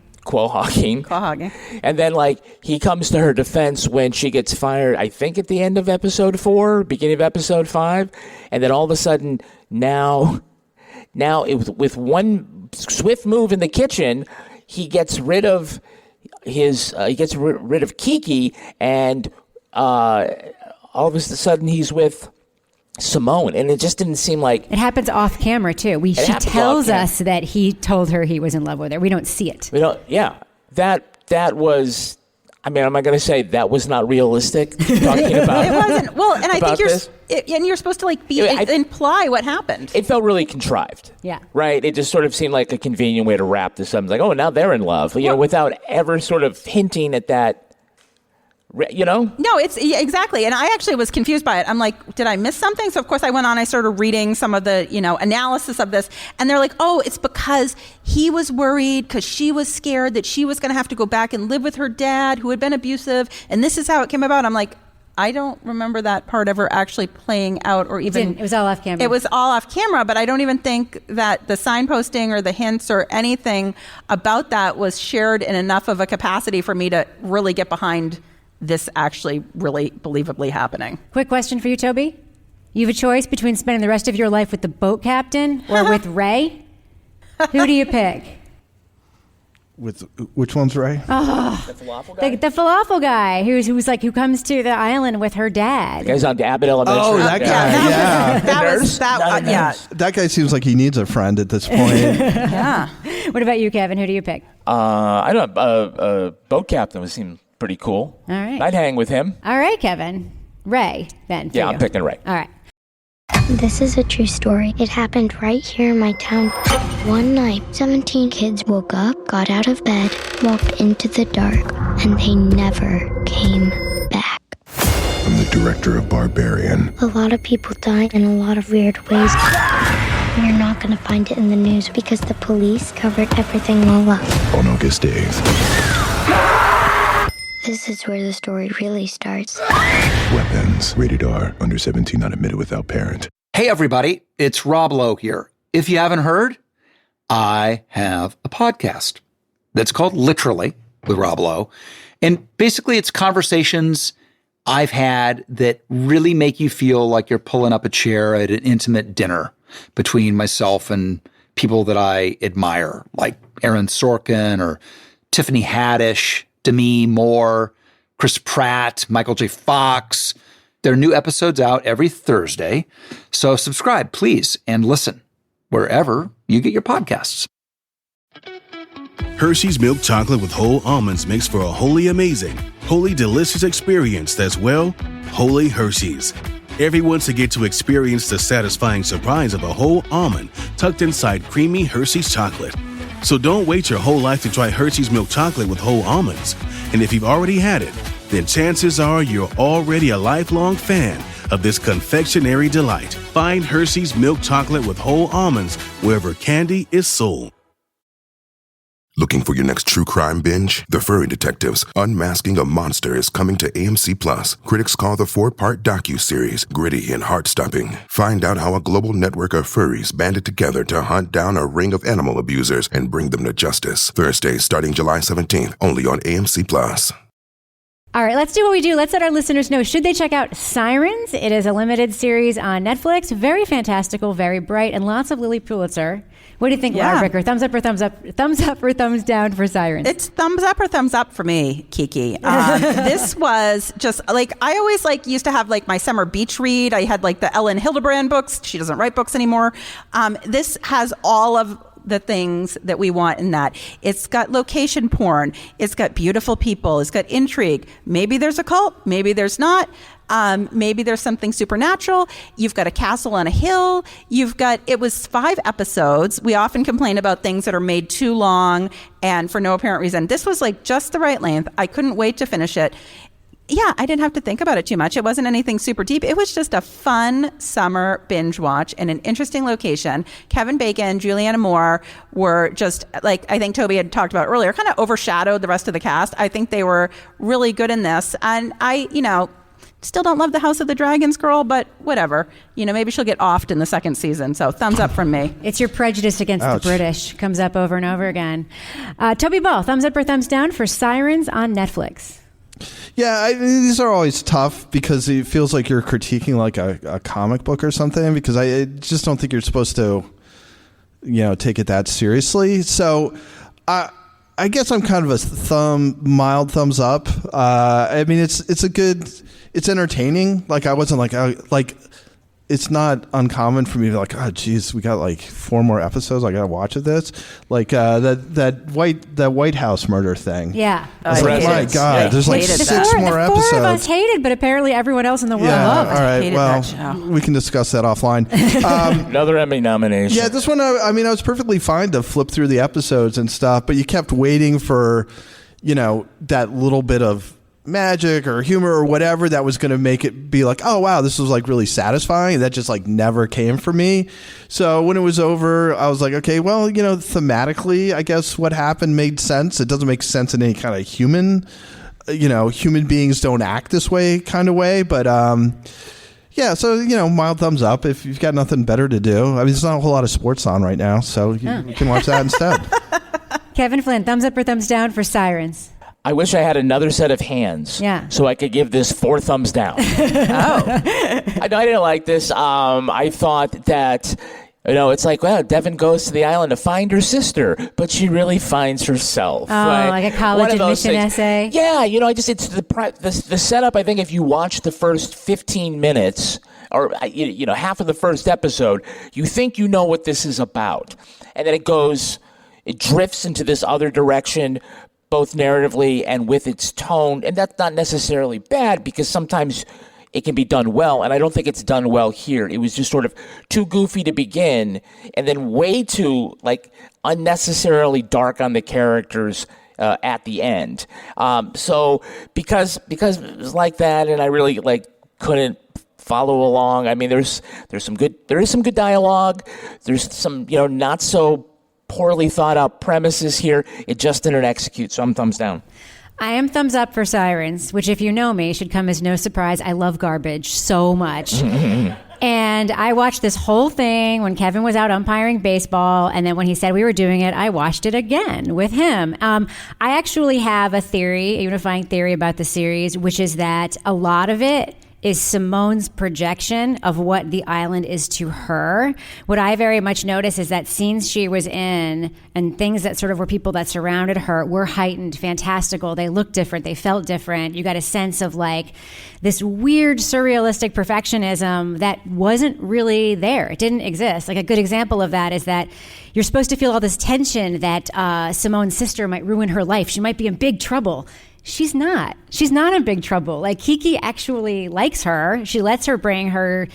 And then like he comes to her defense when she gets fired, I think at the end of episode 4, beginning of episode 5. And then all of a sudden now with one swift move in the kitchen, he gets rid of rid of Kiki, and all of a sudden he's with Simone, and it just didn't seem like it happens off camera too. She tells us that he told her he was in love with her. We don't see it. We don't. Yeah, that was. I mean, am I going to say that was not realistic? Talking about it wasn't. Well, and I think you're supposed to like imply what happened. It felt really contrived. Yeah. Right. It just sort of seemed like a convenient way to wrap this up. It's like, oh, now they're in love. You know, without ever sort of hinting at that. You know? No, exactly. And I actually was confused by it. I'm like, did I miss something? So of course I went on, I started reading some of the, you know, analysis of this, and they're like, oh, it's because he was worried because she was scared that she was going to have to go back and live with her dad who had been abusive. And this is how it came about. I'm like, I don't remember that part ever actually playing out, or even it was all off camera. It was all off camera, but I don't even think that the signposting or the hints or anything about that was shared in enough of a capacity for me to really get behind this actually really believably happening. Quick question for you, Toby. You have a choice between spending the rest of your life with the boat captain or with Ray. Who do you pick? With which one's Ray? Oh, The falafel guy? the falafel guy who comes to the island with her dad. The guy's on Abbott Elementary. Oh, that guy. Yeah. Yeah. That guy seems like he needs a friend at this point. Yeah. What about you, Kevin? Who do you pick? I don't know. Boat captain would seem pretty cool. All right. I'd hang with him. All right, Kevin. Ray, then. Yeah, I'm picking Ray. All right. This is a true story. It happened right here in my town. One night, 17 kids woke up, got out of bed, walked into the dark, and they never came back. From the director of Barbarian. A lot of people die in a lot of weird ways. You're not going to find it in the news because the police covered everything all up. On August 8th. This is where the story really starts. Weapons. Rated R. Under 17, not admitted without parent. Hey, everybody. It's Rob Lowe here. If you haven't heard, I have a podcast that's called Literally with Rob Lowe. And basically, it's conversations I've had that really make you feel like you're pulling up a chair at an intimate dinner between myself and people that I admire, like Aaron Sorkin or Tiffany Haddish, Demi Moore, Chris Pratt, Michael J. Fox. There are new episodes out every Thursday. So subscribe, please, and listen wherever you get your podcasts. Hershey's milk chocolate with whole almonds makes for a wholly amazing, wholly delicious experience that's, well, wholly Hershey's. Everyone should get to experience the satisfying surprise of a whole almond tucked inside creamy Hershey's chocolate. So don't wait your whole life to try Hershey's milk chocolate with whole almonds. And if you've already had it, then chances are you're already a lifelong fan of this confectionery delight. Find Hershey's milk chocolate with whole almonds wherever candy is sold. Looking for your next true crime binge? The Furry Detectives, Unmasking a Monster is coming to AMC+. Critics call the 4-part docu-series gritty and heart-stopping. Find out how a global network of furries banded together to hunt down a ring of animal abusers and bring them to justice. Thursday, starting July 17th, only on AMC+. All right, let's do what we do. Let's let our listeners know, should they check out Sirens? It is a limited series on Netflix. Very fantastical, very bright, and lots of Lily Pulitzer. What do you think, Laura Bricker? Thumbs up or thumbs up? Thumbs up or thumbs down for Sirens? It's thumbs up or thumbs up for me, Kiki. This was just like, I always used to have my summer beach read. I had the Ellen Hildebrand books. She doesn't write books anymore. This has all of the things that we want in that. It's got location porn. It's got beautiful people. It's got intrigue. Maybe there's a cult. Maybe there's not. Maybe there's something supernatural. You've got a castle on a hill. It was 5 episodes. We often complain about things that are made too long and for no apparent reason. This was just the right length. I couldn't wait to finish it. Yeah, I didn't have to think about it too much. It wasn't anything super deep. It was just a fun summer binge watch in an interesting location. Kevin Bacon, Julianne Moore were just, I think Toby had talked about earlier, kind of overshadowed the rest of the cast. I think they were really good in this. And I, still don't love the House of the Dragons girl, but whatever. Maybe she'll get offed in the 2nd season. So thumbs up from me. It's your prejudice against the British. Comes up over and over again. Toby Ball, thumbs up or thumbs down for Sirens on Netflix? Yeah, these are always tough because it feels like you're critiquing a comic book or something, because I just don't think you're supposed to, take it that seriously. So I guess I'm kind of a mild thumbs up. I mean, it's entertaining. I wasn't it's not uncommon for me to oh geez, we got 4 more episodes. I gotta watch this. That White House murder thing. Yeah. I was my God, there's 6 more episodes. 4 of us hated, but apparently everyone else in the world loved. All right, well, we can discuss that offline. Another Emmy nomination. Yeah, this one, I was perfectly fine to flip through the episodes and stuff, but you kept waiting for, that little bit of magic or humor or whatever that was going to make it be oh wow, this was really satisfying. That just never came for me. So when it was over, I was okay, well, thematically, I guess what happened made sense. It doesn't make sense in any kind of human human beings don't act this way kind of way. But yeah, so, mild thumbs up if you've got nothing better to do. I mean, there's not a whole lot of sports on right now, so you can watch that instead. Kevin Flynn, thumbs up or thumbs down for Sirens? I wish I had another set of hands so I could give this 4 thumbs down. I didn't like this. I thought that, it's like, well, Devon goes to the island to find her sister, but she really finds herself. Oh, right? like a college admission essay? Yeah, it's the setup. I think if you watch the first 15 minutes or, half of the first episode, you think you know what this is about. And then it drifts into this other direction, both narratively and with its tone. And that's not necessarily bad because sometimes it can be done well. And I don't think it's done well here. It was just sort of too goofy to begin and then way too unnecessarily dark on the characters at the end. So because it was like that and I really couldn't follow along. I mean, there is some good dialogue. There's some, not so poorly thought out premises here. It just didn't execute, so I'm thumbs down. I am thumbs up for Sirens, which if you know me, should come as no surprise. I love garbage so much. And I watched this whole thing when Kevin was out umpiring baseball, and then when he said we were doing it, I watched it again with him. I actually have a unifying theory about the series, which is that a lot of it is Simone's projection of what the island is to her. What I very much notice is that scenes she was in and things that sort of were people that surrounded her were heightened, fantastical. They looked different. They felt different. You got a sense of this weird surrealistic perfectionism that wasn't really there. It didn't exist. A good example of that is that you're supposed to feel all this tension that Simone's sister might ruin her life. She might be in big trouble. She's not. She's not in big trouble. Kiki actually likes her. She lets her bring her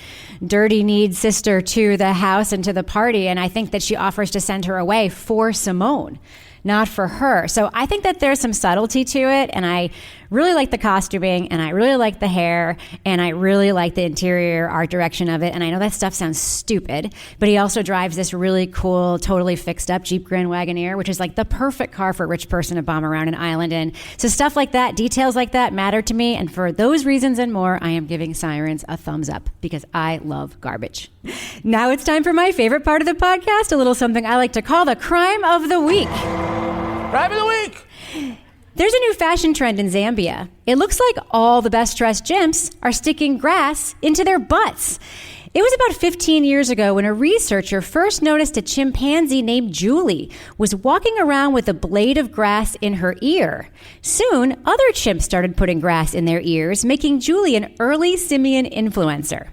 dirty-kneed sister to the house and to the party, and I think that she offers to send her away for Simone, not for her. So I think that there's some subtlety to it, and I really like the costuming, and I really like the hair, and I really like the interior art direction of it. And I know that stuff sounds stupid, but he also drives this really cool, totally fixed up Jeep Grand Wagoneer, which is the perfect car for a rich person to bomb around an island in. So stuff like that, details like that matter to me. And for those reasons and more, I am giving Sirens a thumbs up because I love garbage. Now it's time for my favorite part of the podcast, a little something I like to call the crime of the week. Crime of the week! There's a new fashion trend in Zambia. It looks like all the best-dressed chimps are sticking grass into their butts. It was about 15 years ago when a researcher first noticed a chimpanzee named Julie was walking around with a blade of grass in her ear. Soon, other chimps started putting grass in their ears, making Julie an early simian influencer.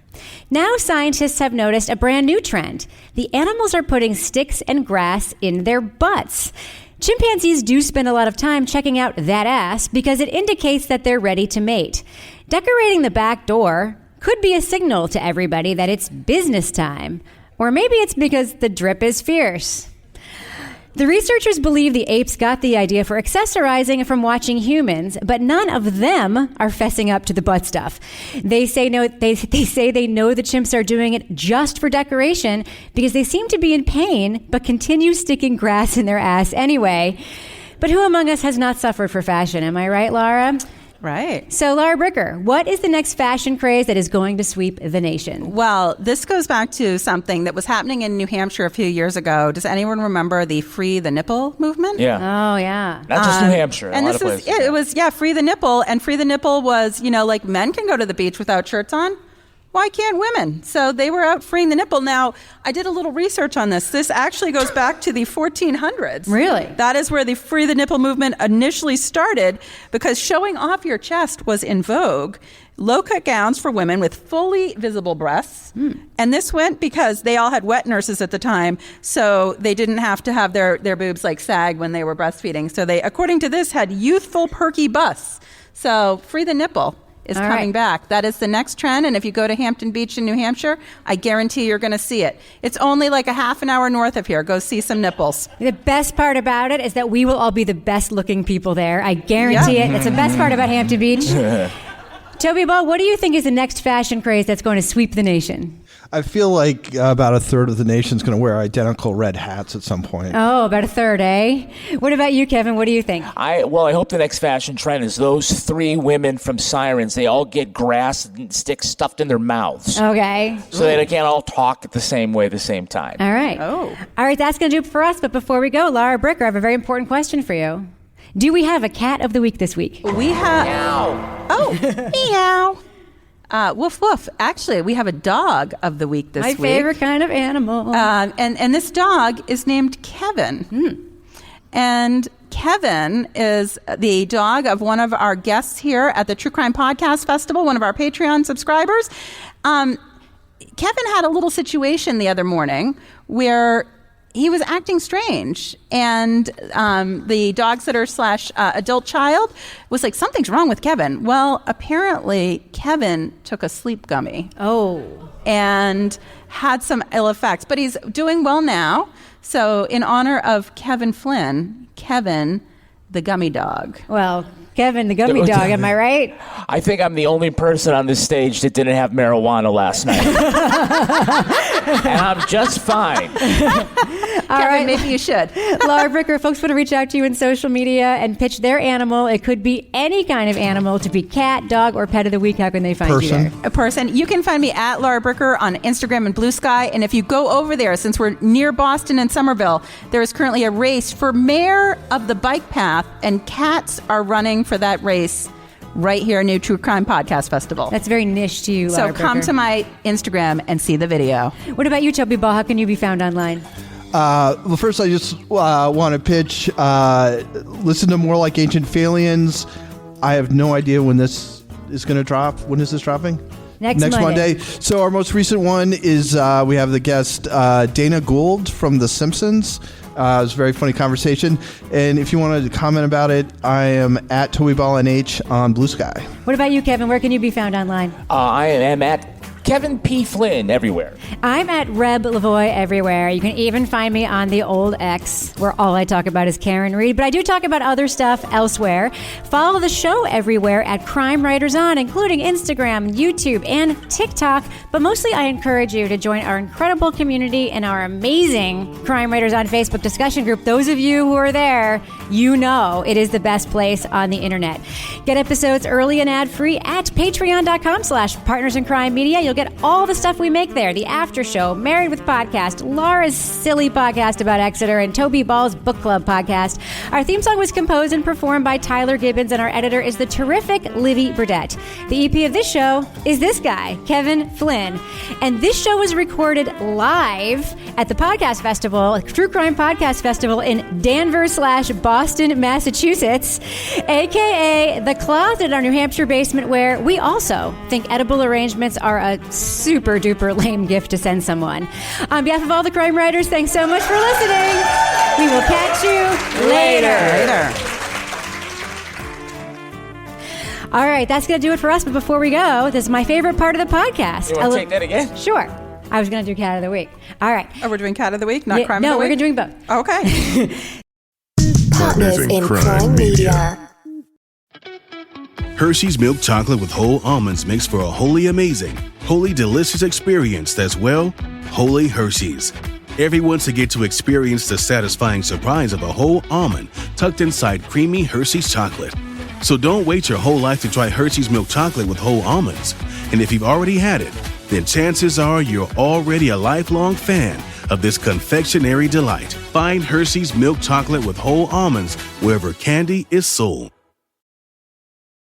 Now scientists have noticed a brand new trend. The animals are putting sticks and grass in their butts. Chimpanzees do spend a lot of time checking out that ass because it indicates that they're ready to mate. Decorating the back door could be a signal to everybody that it's business time. Or maybe it's because the drip is fierce. The researchers believe the apes got the idea for accessorizing from watching humans, but none of them are fessing up to the butt stuff. They say no. They say they know the chimps are doing it just for decoration because they seem to be in pain, but continue sticking grass in their ass anyway. But who among us has not suffered for fashion? Am I right, Laura? Right. So, Laura Bricker, what is the next fashion craze that is going to sweep the nation? Well, this goes back to something that was happening in New Hampshire a few years ago. Does anyone remember the Free the Nipple movement? Yeah. Oh, yeah. Not just New Hampshire. And this was it. It was Free the Nipple, and Free the Nipple was men can go to the beach without shirts on. Why can't women? So they were out freeing the nipple. Now, I did a little research on this. This actually goes back to the 1400s. Really? That is where the Free the Nipple movement initially started because showing off your chest was in vogue. Low-cut gowns for women with fully visible breasts. And this went because they all had wet nurses at the time, so they didn't have to have their boobs sag when they were breastfeeding. So they, according to this, had youthful, perky busts. So Free the Nipple is coming back. That is the next trend. And if you go to Hampton Beach in New Hampshire, I guarantee you're going to see it. It's only a half an hour north of here. Go see some nipples. The best part about it is that we will all be the best looking people there. I guarantee it. It's the best part about Hampton Beach. Toby Ball, what do you think is the next fashion craze that's going to sweep the nation? I feel like about a third of the nation's going to wear identical red hats at some point. Oh, about a third, eh? What about you, Kevin? What do you think? I hope the next fashion trend is those 3 women from Sirens. They all get grass and sticks stuffed in their mouths. Okay. So they can't all talk the same way at the same time. All right. Oh. All right, that's going to do it for us. But before we go, Laura Bricker, I have a very important question for you. Do we have a cat of the week this week? We have... Meow. Oh, meow. Woof, woof. Actually, we have a dog of the week this week. My favorite kind of animal. And this dog is named Kevin. And Kevin is the dog of one of our guests here at the True Crime Podcast Festival, one of our Patreon subscribers. Kevin had a little situation the other morning where he was acting strange, and the dog sitter / adult child was like, something's wrong with Kevin. Well, apparently Kevin took a sleep gummy. Oh. And had some ill effects, but he's doing well now. So in honor of Kevin Flynn, Kevin the gummy dog. Well, Kevin the gummy dog, am I right? I think I'm the only person on this stage that didn't have marijuana last night. And I'm just fine. Kevin, maybe you should. Laura Bricker, folks want to reach out to you in social media and pitch their animal. It could be any kind of animal, to be cat, dog, or pet of the week. How can they find you there? A person. You can find me at Laura Bricker on Instagram and Blue Sky. And if you go over there, since we're near Boston and Somerville, there is currently a race for mayor of the bike path, and cats are running for that race right here in New True Crime Podcast Festival. That's very niche to you, Laura So come Bricker. to my Instagram and see the video. What about you, Toby Ball? How can you be found online? Well, first I just want to pitch, listen to More Like Ancient Phalians. I have no idea when this is going to drop. When is this dropping? Next Monday. So our most recent one is we have the guest Dana Gould from The Simpsons. It was a very funny conversation. And if you wanted to comment about it, I am at TobyBallNH on Blue Sky. What about you, Kevin? Where can you be found online? I am at Kevin P. Flynn everywhere. I'm at Reb Lavoie everywhere. You can even find me on the old X, where all I talk about is Karen Reed. But I do talk about other stuff elsewhere. Follow the show everywhere at Crime Writers On, including Instagram, YouTube, and TikTok. But mostly I encourage you to join our incredible community and our amazing Crime Writers On Facebook discussion group. Those of you who are there, you know it is the best place on the internet. Get episodes early and ad-free at patreon.com/Partners in Crime Media. You'll get all the stuff we make there. The After Show, Married with Podcast, Laura's silly podcast about Exeter, and Toby Ball's Book Club podcast. Our theme song was composed and performed by Tyler Gibbons, and our editor is the terrific Livy Burdett. The EP of this show is this guy, Kevin Flynn. And this show was recorded live at the Podcast Festival, True Crime Podcast Festival in Danvers/Boston, Massachusetts, a.k.a. the closet in our New Hampshire basement, where we also think edible arrangements are a super duper lame gift to send someone. On behalf of all the crime writers, thanks so much for listening. We will catch you later. All right, that's going to do it for us. But before we go, this is my favorite part of the podcast. You want to take that again? Sure. I was going to do Cat of the Week. All right. Oh, we're doing Cat of the Week, not Crime of the No, Week? we're doing both. Okay. Partners in Crime Media. Hershey's milk chocolate with whole almonds makes for a wholly amazing, wholly delicious experience that's, well, wholly Hershey's. Everyone's to get to experience the satisfying surprise of a whole almond tucked inside creamy Hershey's chocolate. So don't wait your whole life to try Hershey's milk chocolate with whole almonds. And if you've already had it, then chances are you're already a lifelong fan of this confectionery delight. Find Hershey's milk chocolate with whole almonds wherever candy is sold.